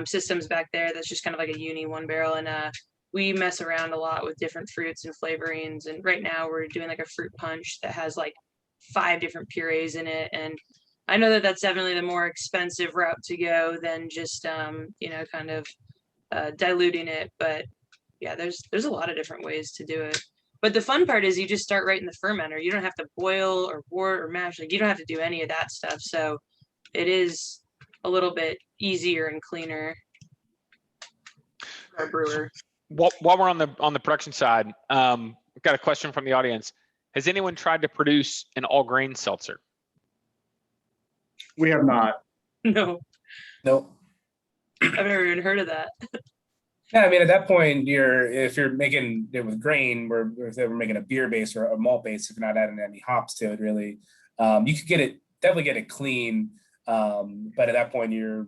systems back there. That's just kind of like a uni 1-barrel, and we mess around a lot with different fruits and flavorings. And right now we're doing like a fruit punch that has like 5 different purees in it. And I know that that's definitely the more expensive route to go than just, kind of diluting it. But yeah, there's a lot of different ways to do it. But the fun part is you just start right in the fermenter. You don't have to boil or wort or mash. Like, you don't have to do any of that stuff. So it is a little bit easier and cleaner for a brewer. While we're on the production side, I've got a question from the audience. Has anyone tried to produce an all grain seltzer? We have not. No, Nope. I've never even heard of that. Yeah, I mean, at that point, if you're making it with grain, or if they were making a beer base or a malt base, if you're not adding any hops to it, really, you could definitely get it clean. But at that point, you're,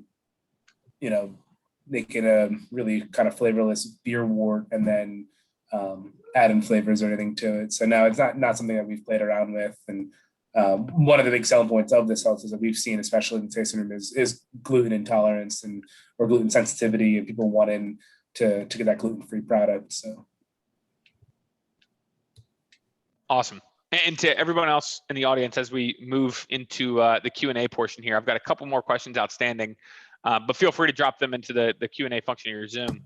making a really kind of flavorless beer wort and then adding flavors or anything to it. So no, it's not something that we've played around with. And one of the big selling points of this seltzer that we've seen, especially in the tasting room, is gluten intolerance or gluten sensitivity, and people wanting to get that gluten-free product. So awesome. And to everyone else in the audience, as we move into the Q&A portion here, I've got a couple more questions outstanding, but feel free to drop them into the Q&A function of your Zoom.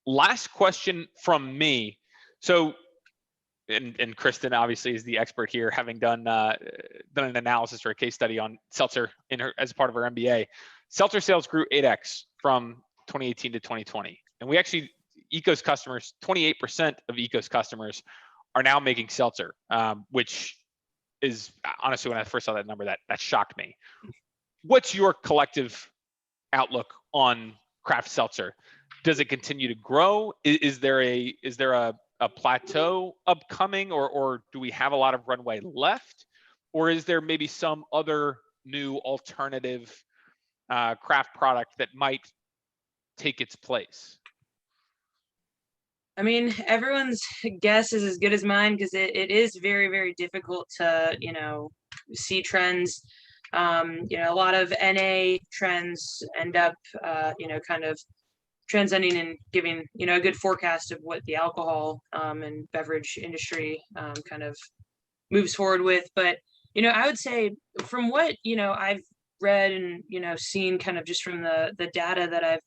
Last question from me. So, and Kristen obviously is the expert here, having done an analysis or a case study on seltzer as part of her MBA. Seltzer sales grew 8x from 2018 to 2020. And we actually, Ekos customers, 28% of Ekos customers are now making seltzer, which is honestly, when I first saw that number, that shocked me. What's your collective outlook on craft seltzer? Does it continue to grow? Is there a plateau upcoming, or do we have a lot of runway left? Or is there maybe some other new alternative craft product that might take its place? I mean, everyone's guess is as good as mine, because it is very, very difficult to, see trends. A lot of NA trends end up, kind of transcending and giving, a good forecast of what the alcohol and beverage industry kind of moves forward with. But, I would say from what, I've read and, seen kind of just from the data that I've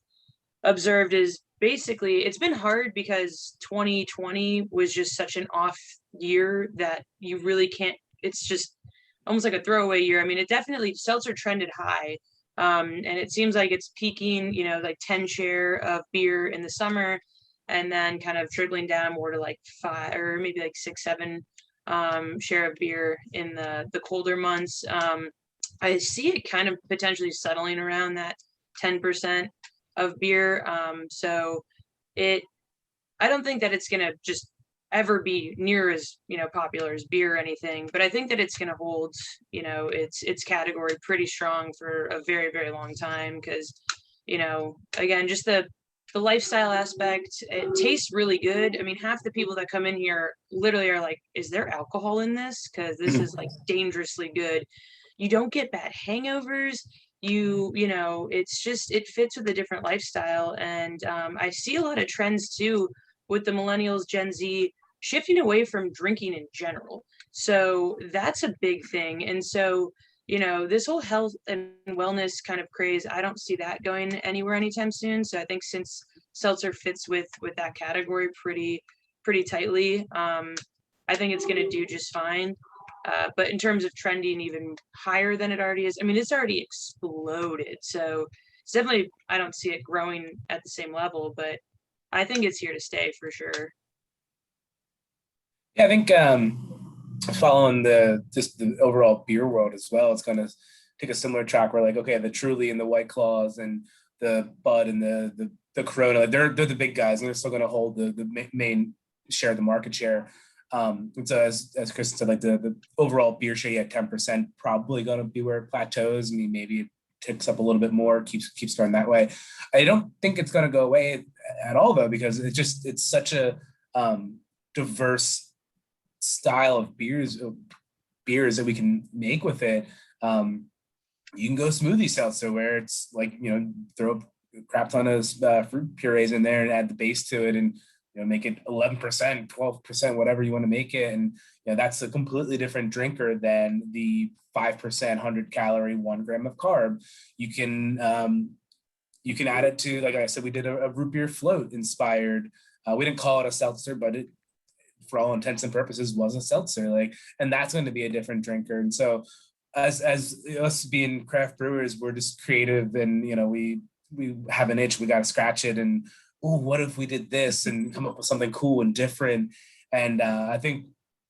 observed, is basically it's been hard because 2020 was just such an off year that you really can't, it's just almost like a throwaway year. I mean, it definitely, seltzer trended high, and it seems like it's peaking, like 10 share of beer in the summer, and then kind of trickling down more to like 5 or maybe like 6, 7 share of beer in the colder months. I see it kind of potentially settling around that 10% of beer. So I don't think that it's gonna just ever be near as popular as beer or anything, but I think that it's gonna hold its category pretty strong for a very, very long time, because again, just the the lifestyle aspect, it tastes really good. I mean, half the people that come in here literally are like, is there alcohol in this? Because this is like dangerously good. You don't get bad hangovers. You know, it's just, it fits with a different lifestyle. And I see a lot of trends too with the millennials, Gen Z, shifting away from drinking in general. So that's a big thing. And so, you know, this whole health and wellness kind of craze, I don't see that going anywhere anytime soon. So I think since seltzer fits with that category pretty tightly, I think it's going to do just fine. But in terms of trending even higher than it already is, I mean, it's already exploded. So it's definitely, I don't see it growing at the same level, but I think it's here to stay for sure. Yeah, I think following just the overall beer world as well, it's gonna take a similar track where like, okay, the Truly and the White Claws and the Bud and the Corona, they're the big guys, and they're still gonna hold the main share of the market share. And so as Chris said, like the overall beer share at 10% probably gonna be where it plateaus. I mean, maybe it ticks up a little bit more, keeps going that way. I don't think it's gonna go away at all though, because it's such a diverse style of beers that we can make with it. You can go smoothie seltzer where it's like, you know, throw a crap ton of fruit purees in there and add the base to it, and you know, make it 11%, 12%, whatever you want to make it. And you know, that's a completely different drinker than the 5% 100 calorie 1 gram of carb. You can add it to, like I said, we did a root beer float inspired. We didn't call it a seltzer, but it, for all intents and purposes, was a seltzer. Like, and that's going to be a different drinker. And so, as us being craft brewers, we're just creative, and you know, we have an itch, we got to scratch it, and oh, what if we did this and come up with something cool and different? And I think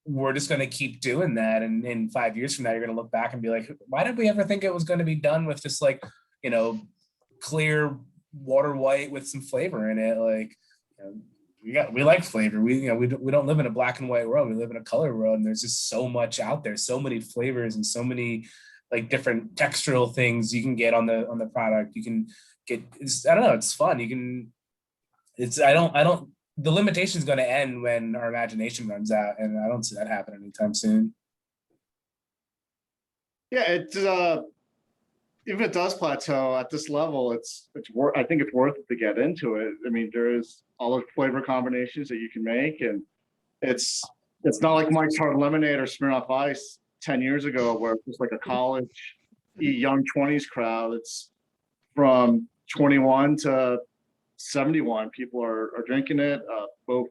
we're just going to keep doing that. And in 5 years from now, you're going to look back and be like, why did we ever think it was going to be done with just like, you know, clear water white with some flavor in it? Like, you know, we like flavor. We don't live in a black and white world. We live in a color world, and there's just so much out there, so many flavors and so many like different textural things you can get on the product. You can get, I don't know, it's fun. You can, I don't the limitation is going to end when our imagination runs out, and I don't see that happen anytime soon. Yeah, it's if it does plateau at this level, I think it's worth it to get into it. I mean, there is all the flavor combinations that you can make, and it's not like Mike's Hard Lemonade or Smirnoff Ice 10 years ago, where it's just like a college, young 20s crowd. It's from 21 to 71. People are drinking it, both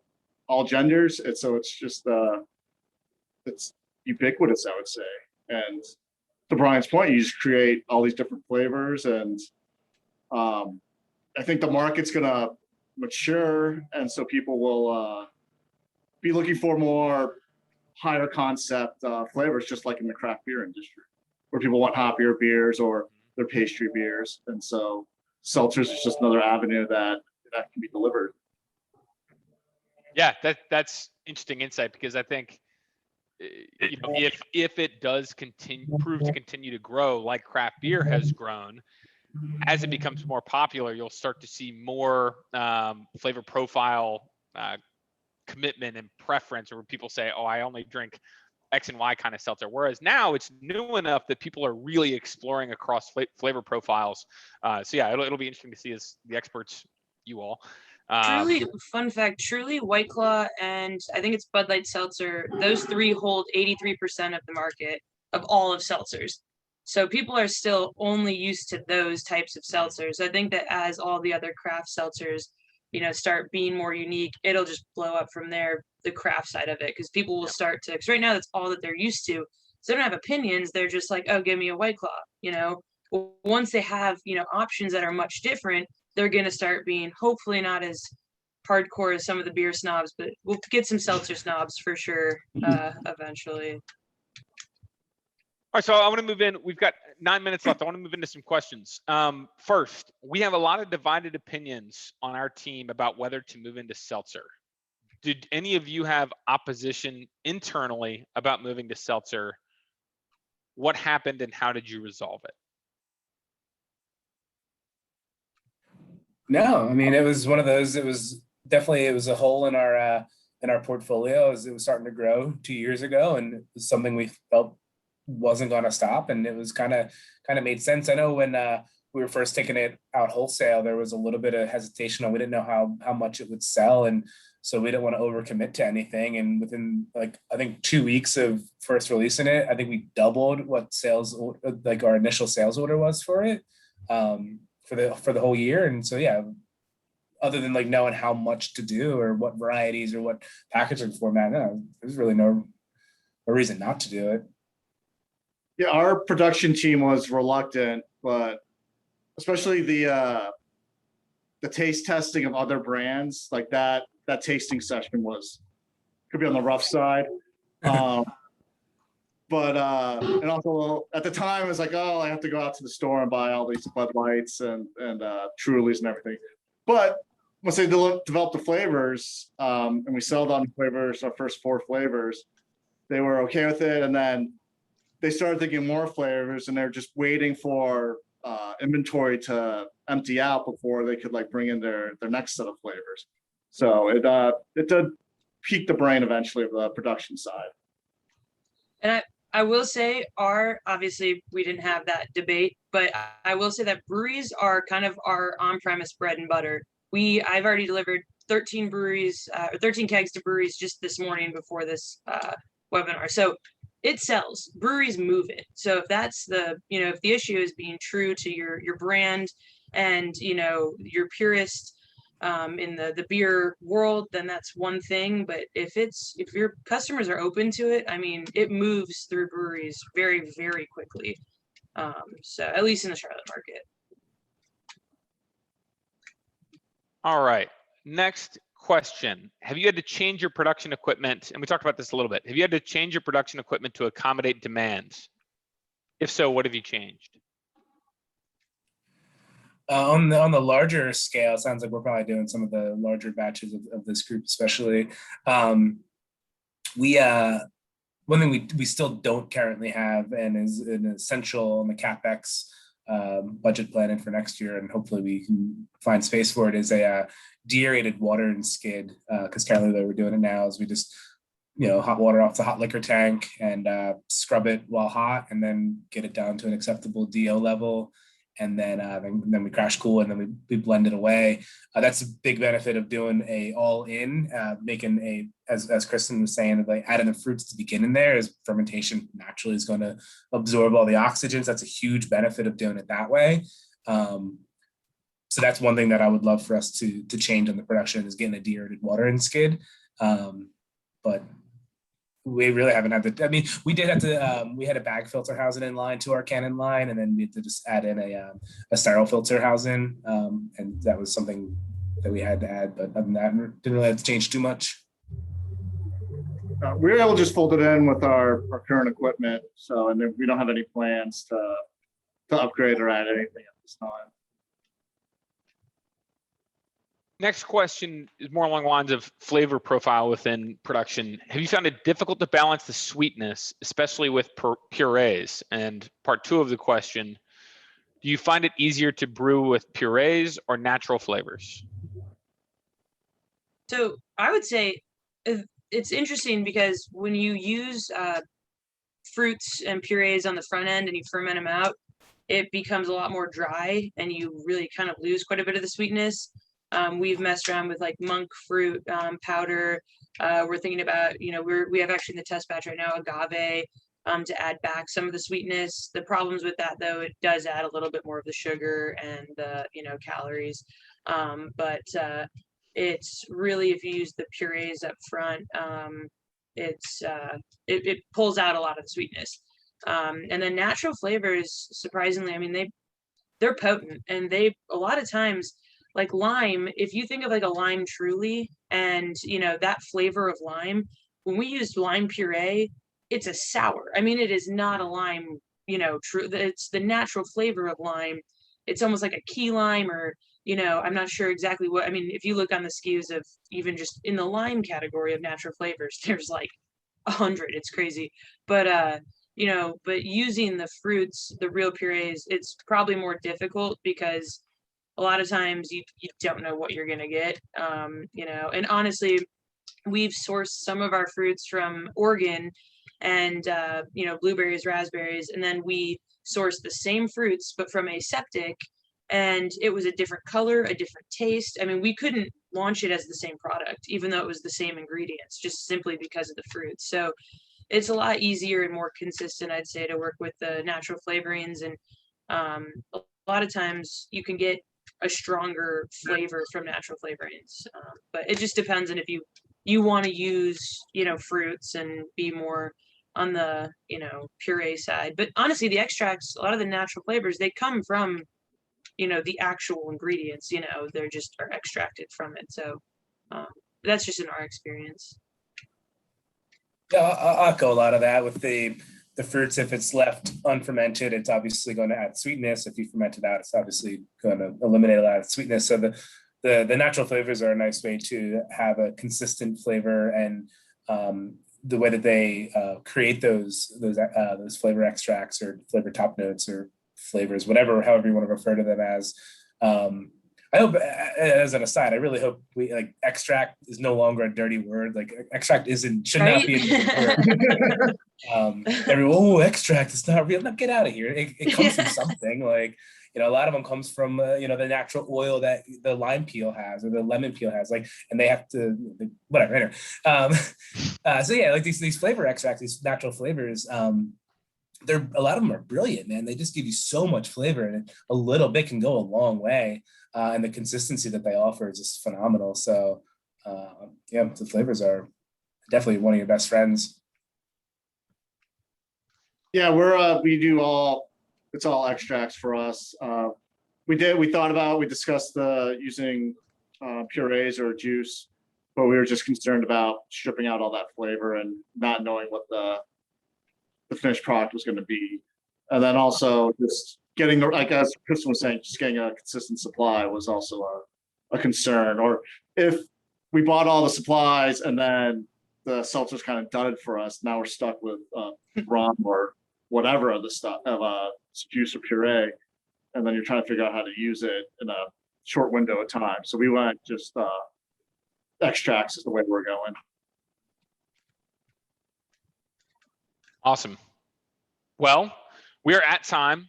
all genders. And so it's just it's ubiquitous, I would say. And to Brian's point, you just create all these different flavors, and I think the market's gonna mature, and so people will be looking for more higher concept flavors, just like in the craft beer industry, where people want hoppier beers or their pastry beers, and so seltzers is just another avenue that can be delivered. Yeah, that's interesting insight, because I think, you know, if it does prove to continue to grow like craft beer has grown, as it becomes more popular, you'll start to see more flavor profile commitment and preference, where people say, oh, I only drink X and Y kind of seltzer. Whereas now it's new enough that people are really exploring across flavor profiles. So yeah, it'll be interesting to see as the experts, you all. Truly, fun fact, Truly, White Claw, and I think it's Bud Light Seltzer, those three hold 83% of the market of all of seltzers. So people are still only used to those types of seltzers. I think that as all the other craft seltzers, you know, start being more unique, it'll just blow up from there, the craft side of it, because people will start to, because right now that's all that they're used to. So they don't have opinions. They're just like, oh, give me a White Claw, you know. Once they have, you know, options that are much different, they're going to start being hopefully not as hardcore as some of the beer snobs, but we'll get some seltzer snobs for sure eventually. All right, so I want to move in. We've got 9 minutes left. I want to move into some questions. First, we have a lot of divided opinions on our team about whether to move into seltzer. Did any of you have opposition internally about moving to seltzer? What happened and how did you resolve it? No, I mean, it was one of those, it was definitely, it was a hole in our portfolio as it was starting to grow 2 years ago. And it was something we felt wasn't going to stop. And it was kind of made sense. I know when we were first taking it out wholesale, there was a little bit of hesitation and we didn't know how much it would sell. And so we didn't want to overcommit to anything. And within like, I think 2 weeks of first releasing it, I think we doubled what sales, like our initial sales order was for it. For the whole year. And so yeah, other than like knowing how much to do or what varieties or what packaging format, no, there's really no reason not to do it. Yeah, our production team was reluctant, but especially the taste testing of other brands, like that tasting session could be on the rough side. But and also at the time it was like, oh, I have to go out to the store and buy all these Bud Lights and Trulies and everything. But once they developed the flavors, and we sold on flavors, our first 4 flavors, they were okay with it. And then they started thinking more flavors, and they're just waiting for inventory to empty out before they could like bring in their next set of flavors. So it did pique the brain eventually of the production side. And I will say obviously we didn't have that debate, but I will say that breweries are kind of our on-premise bread and butter. I've already delivered 13 breweries, or 13 kegs to breweries just this morning before this webinar. So it sells. Breweries move it. So if that's if the issue is being true to your brand and, your purist in the beer world, then that's one thing. But if your customers are open to it, I mean, it moves through breweries very, very quickly. So at least in the Charlotte market. All right. Next question. Have you had to change your production equipment? And we talked about this a little bit. Have you had to change your production equipment to accommodate demand? If so, what have you changed? On the larger scale, it sounds like we're probably doing some of the larger batches of this group, especially. One thing we still don't currently have and is an essential on the CapEx budget planning for next year, and hopefully we can find space for it, is a deaerated water and skid, because currently the way we're doing it now is we just hot water off the hot liquor tank and scrub it while hot and then get it down to an acceptable DO level. And then we crash cool and then we blend it away. That's a big benefit of doing a all in, making as Kristen was saying, like adding the fruits to begin in there, is fermentation naturally is going to absorb all the oxygens. That's a huge benefit of doing it that way. So that's one thing that I would love for us to change on the production, is getting a deaerated water and skid. But we really haven't had to. I mean, we did have to. We had a bag filter housing in line to our cannon line, and then we had to just add in a sterile filter housing, and that was something that we had to add. But other than that, didn't really have to change too much. We were able to just fold it in with our current equipment, so and we don't have any plans to upgrade or add anything at this time. Next question is more along the lines of flavor profile within production. Have you found it difficult to balance the sweetness, especially with purees? And part 2 of the question, do you find it easier to brew with purees or natural flavors? So I would say it's interesting because when you use fruits and purees on the front end and you ferment them out, it becomes a lot more dry and you really kind of lose quite a bit of the sweetness. We've messed around with like monk fruit powder. We're thinking about, we have actually in the test batch right now agave to add back some of the sweetness. The problems with that though, it does add a little bit more of the sugar and the calories. But it's really, if you use the purees up front, it pulls out a lot of the sweetness. And then natural flavors, surprisingly, I mean they're potent, and a lot of times, like lime, if you think of like a lime truly and that flavor of lime, when we use lime puree, it's a sour. I mean, it is not a lime, true. It's the natural flavor of lime. It's almost like a key lime, or I'm not sure exactly what. I mean, if you look on the SKUs of even just in the lime category of natural flavors, there's like 100. It's crazy. But but using the fruits, the real purees, it's probably more difficult because a lot of times you don't know what you're going to get, you know, and honestly, we've sourced some of our fruits from Oregon and, you know, blueberries, raspberries, and then we sourced the same fruits, but from aseptic, and it was a different color, a different taste. I mean, we couldn't launch it as the same product, even though it was the same ingredients, just simply because of the fruits. So it's a lot easier and more consistent, I'd say, to work with the natural flavorings. And a lot of times you can get a stronger flavor from natural flavorings, but it just depends on if you want to use, you know, fruits and be more on the, you know, puree side. But honestly, the extracts, a lot of the natural flavors, they come from, you know, the actual ingredients, you know, they're just are extracted from it. So that's just in our experience. Yeah, I'll echo a lot of that with the fruits. If it's left unfermented, it's obviously going to add sweetness. If you ferment it out, it's obviously going to eliminate a lot of sweetness. So the natural flavors are a nice way to have a consistent flavor, and the way that they create those flavor extracts or flavor top notes or flavors, however you want to refer to them as. I hope, as an aside, I really hope extract is no longer a dirty word. Like extract should not be a dirty word. Everyone, extract, it's not real. No, get out of here. It comes from something. Like, you know, a lot of them comes from you know, the natural oil that the lime peel has or the lemon peel has. Like, and they have to whatever. Anyway. So yeah, like these flavor extracts, these natural flavors. A lot of them are brilliant, man. They just give you so much flavor, and a little bit can go a long way. And the consistency that they offer is just phenomenal. So yeah, the flavors are definitely one of your best friends. Yeah, it's all extracts for us. We discussed using purees or juice, but we were just concerned about stripping out all that flavor and not knowing what the finished product was going to be. And then also just getting, like as Kristen was saying, just getting a consistent supply was also a concern. Or if we bought all the supplies and then the seltzer's kind of done it for us, now we're stuck with rum or whatever of the stuff of juice or puree, and then you're trying to figure out how to use it in a short window of time. So we went just extracts is the way we're going. Awesome. Well, we are at time.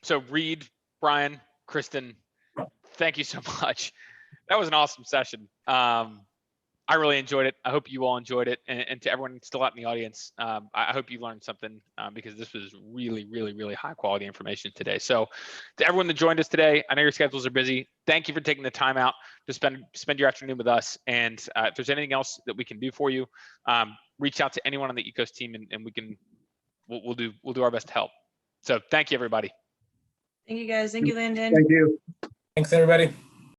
So Reed, Brian, Kristen, thank you so much. That was an awesome session. I really enjoyed it. I hope you all enjoyed it. And to everyone still out in the audience, I hope you learned something because this was really, really, really high quality information today. So to everyone that joined us today, I know your schedules are busy. Thank you for taking the time out to spend your afternoon with us. And if there's anything else that we can do for you, reach out to anyone on the Ekos team, and we'll do our best to help. So thank you, everybody. Thank you, guys. Thank you, Landon. Thank you. Thanks, everybody.